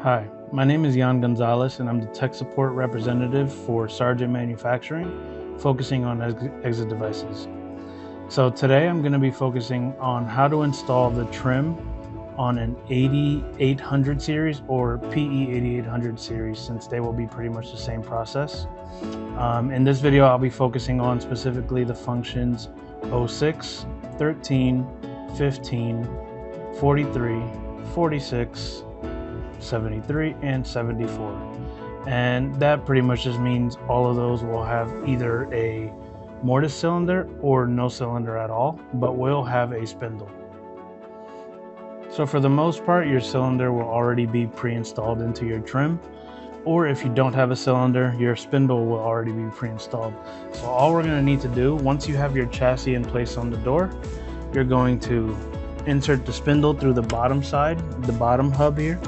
Hi, my name is Jan Gonzalez and I'm the tech support representative for Sargent Manufacturing, focusing on exit devices. So today I'm going to be focusing on how to install the trim on an 8800 series or PE8800 series, since they will be pretty much the same process. In this video I'll be focusing on specifically the functions 06, 13, 15, 43, 46, 73, and 74. And that pretty much just means all of those will have either a mortise cylinder or no cylinder at all, but will have a spindle. So for the most part, your cylinder will already be pre-installed into your trim, or if you don't have a cylinder, your spindle will already be pre-installed. So all we're going to need to do, once you have your chassis in place on the door, you're going to insert the spindle through the bottom side, the bottom hub here.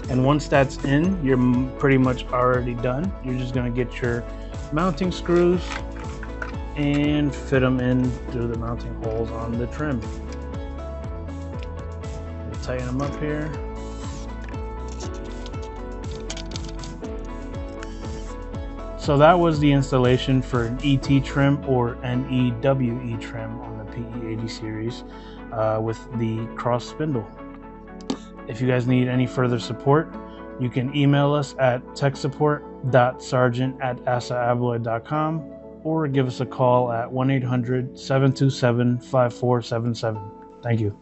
And once that's in, you're pretty much already done. You're just gonna get your mounting screws and fit them in through the mounting holes on the trim. We'll tighten them up here. So that was the installation for an ET trim or an EWE trim on the PE80 series with the cross spindle. If you guys need any further support, you can email us at techsupport.sargent@asaabloy.com or give us a call at 1-800-727-5477. Thank you.